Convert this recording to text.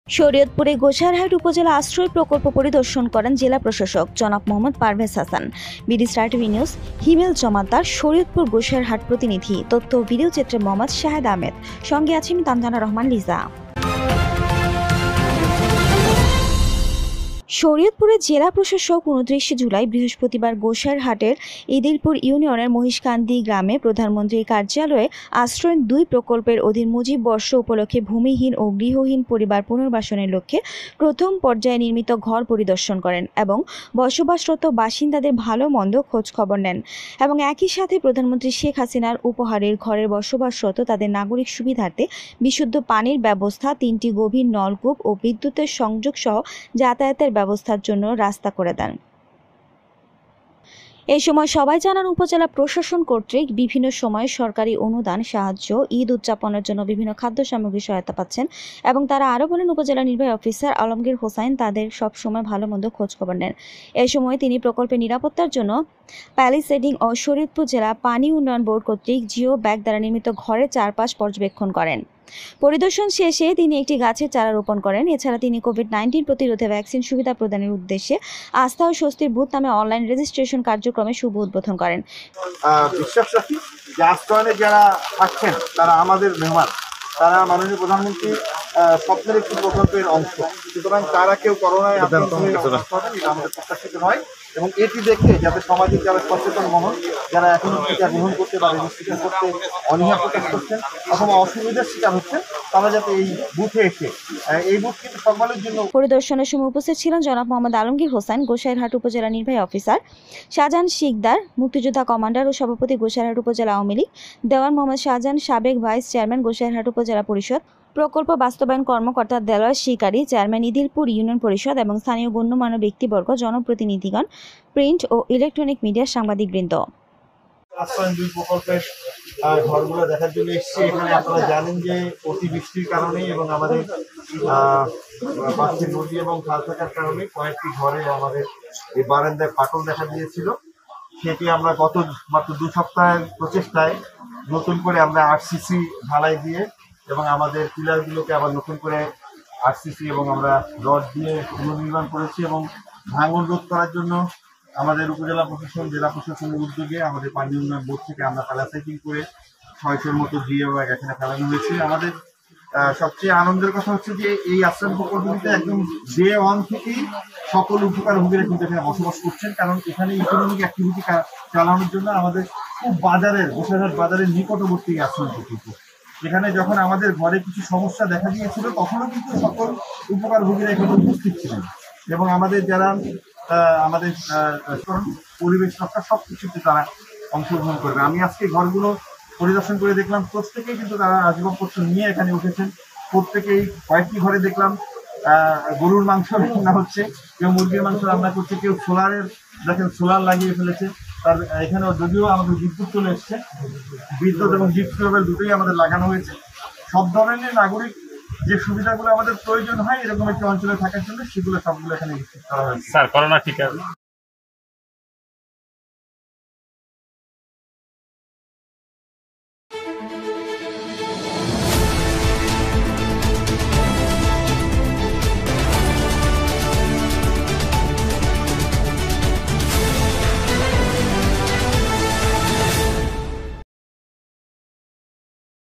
শরীয়তপুরে গোসাইরহাট উপজেলা আশ্রয় প্রকল্প পরিদর্শন করেন জেলা প্রশাসক জনাব Mohammad Parvez Hasan. BD star TV news Himel Jamaddar, Shariatpur Gosairhat প্রতিনিধি। তথ্য ও ভিডিও চিত্রে মোহাম্মদ শাহেদ আহমেদ, সঙ্গে আছি আমি তানজানা রহমান লিজা। শরীয়তপুরের জেলা প্রশাসক 29 জুলাই বৃহস্পতিবার গোসাইরহাটের ইদিলপুর ইউনিয়নের মহিষকান্দি গ্রামে প্রধানমন্ত্রীর কার্যালয়ে আশ্রয় 2 প্রকল্পের অধীন মুজিব বর্ষ উপলক্ষে ভূমিহীন ও গৃহহীন পরিবার পুনর্বাসনের লক্ষ্যে প্রথম পর্যায়ে নির্মিত ঘর পরিদর্শন করেন এবং বসবাসরত বাসিন্দাদের ভালো মন্দ খোঁজ খবর নেন এবং একই সাথে প্রধানমন্ত্রী শেখ হাসিনার উপহারের ঘরের বসবাসরত তাদের নাগরিক সুবিধার্থে বিশুদ্ধ পানির ব্যবস্থা, 3টি গভীর নলকূপ ও বিদ্যুতের সংযোগ সহ যাতায়াতের ব্যবস্থার জন্য রাস্তা করে দেন। এই সময় সবাই জানান উপজেলা প্রশাসন কর্তৃক বিভিন্ন সময়ে সরকারি অনুদান, সাহায্য, ঈদ উদযাপনের জন্য বিভিন্ন খাদ্য সামগ্রী সহায়তা পাচ্ছেন এবং তারা আরও বলেন উপজেলা নির্বাহী অফিসার আলমগীর হোসাইন তাদের সব সময় ভালো মন্দ খোঁজ খবর নেন। এই সময় তিনি প্রকল্পের নিরাপত্তার জন্য প্যালিসেডিং ও শরীয়তপুর জেলা পানি উন্নয়ন বোর্ড কর্তৃক জিও ব্যাগ দ্বারা নির্মিত ঘরের চারপাশ পর্যবেক্ষণ করেন। পরিদর্শন শেষে তিনি একটি গাছের চারা রোপণ করেন। এছাড়া তিনি কোভিড-19 প্রতিরোধে ভ্যাকসিন সুবিধা প্রদানের উদ্দেশ্যে আস্থা ও স্বস্তির বুথ নামে অনলাইন রেজিস্ট্রেশন কার্যক্রমে শুভ উদ্বোধন করেন। বিশ্বাস রাখি যে আশ্রয়নে যারা থাকছেন তারা আমাদের মেহমান, তারা মাননীয় প্রধানমন্ত্রী স্বপ্নের একটি প্রকল্পের অংশ। সুতরাং তারা কেউ করোনায় আক্রান্ত হয়ে অসুস্থ হবেন, এটা আমাদের প্রত্যাশিত নয়। এবং এটি দেখে যাতে সমাজে যারা সচেতন মহল, যারা এখনো টিকা গ্রহণ করতে বা রেজিস্ট্রেশন করতে অনীহা প্রকাশ করছেন অথবা অসুবিধার শিকার হচ্ছেন, তারা যাতে এই বুথে এসে এই বুথ কিন্তু সকলের জন্য। পরিদর্শনের সময় উপস্থিত ছিলেন জনাব মোহাম্মদ আলমগীর হোসাইন, গোসাইরহাট উপজেলা নির্বাহী অফিসার শাহজাহান শিকদার, মুক্তিযোদ্ধা কমান্ডার ও সভাপতি গোসাইরহাট উপজেলা আওয়ামী লীগ, দেওয়ান মোহাম্মদ শাহজাহান, সাবেক ভাইস চেয়ারম্যান গোসাইরহাট উপজেলা পরিষদ, প্রকল্প বাস্তবায়ন কর্মকর্তা দেলোয়ার শিকারী, চেয়ারম্যান ইদিলপুর ইউনিয়ন পরিষদ এবং স্থানীয় গণ্যমান্য ব্যক্তিবর্গ, জনপ্রতিনিধিগণ, প্রিন্ট ও ইলেকট্রনিক মিডিয়ার সাংবাদিকবৃন্দ। আশ্রয় 2 প্রকল্পের ঘরগুলো দেখার জন্য এসেছি। এখানে আপনারা জানেন যে অতিবৃষ্টির কারণে এবং আমাদের পাশের নদী এবং খাল থাকার কারণে কয়েকটি ঘরে আমাদের এই বারান্দায় ফাটল দেখা দিয়েছিল। সেটি আমরা গত মাত্র 2 সপ্তাহের প্রচেষ্টায় নতুন করে আমরা আরসিসি ঢালাই দিয়ে এবং আমাদের পিলারগুলোকে আবার নতুন করে আরসিসি এবং আমরা রড দিয়ে পুনর্নির্মাণ করেছি এবং ভাঙন রোধ করার জন্য আমাদের উপজেলা প্রশাসন, জেলা প্রশাসনের উদ্যোগে আমাদের পানি উন্নয়ন বোর্ড থেকে আমরা প্যারাসাইটিং করে 600-র মতো জিও ব্যাগ এখানে ফেলানো হয়েছে। আমাদের সবচেয়ে আনন্দের কথা হচ্ছে যে এই আশ্রয় প্রকল্পটিতে একদম ডে 1 থেকেই সকল উপকারভোগীরা কিন্তু এখানে বসবাস করছেন, কারণ এখানে ইকোনমিক অ্যাক্টিভিটি চালানোর জন্য আমাদের খুব গোসাইরহাট বাজারের নিকটবর্তী আশ্রয় প্রকল্প। এখানে যখন আমাদের ঘরে কিছু সমস্যা দেখা দিয়েছিল তখনও কিন্তু সকল উপকারভোগীরা এখানে উপস্থিত ছিলেন এবং আমাদের যারা আমাদের পরিবেশ রক্ষা সবকিছুতে তারা অংশগ্রহণ করবে। আমি আজকে ঘরগুলো পরিদর্শন করে দেখলাম প্রত্যেকেই কিন্তু তারা আসবাবপত্র নিয়ে এখানে উঠেছেন। প্রত্যেকেই কয়েকটি ঘরে দেখলাম গরুর মাংস রান্না হচ্ছে, কেউ মুরগির মাংস রান্না করছে, কেউ সোলার লাগিয়ে ফেলেছে। তার এখানে যদিও আমাদের বিদ্যুৎ চলে এসছে, বিদ্যুৎ এবং ডিপ টিউবওয়েল দুটোই আমাদের লাগানো হয়েছে। সব ধরনের নাগরিক যে সুবিধাগুলো আমাদের প্রয়োজন হয় এরকম একটি অঞ্চলে থাকার জন্য সেগুলো সবগুলো এখানে নিশ্চিত করা হয়েছে। স্যার, করোনা টিকা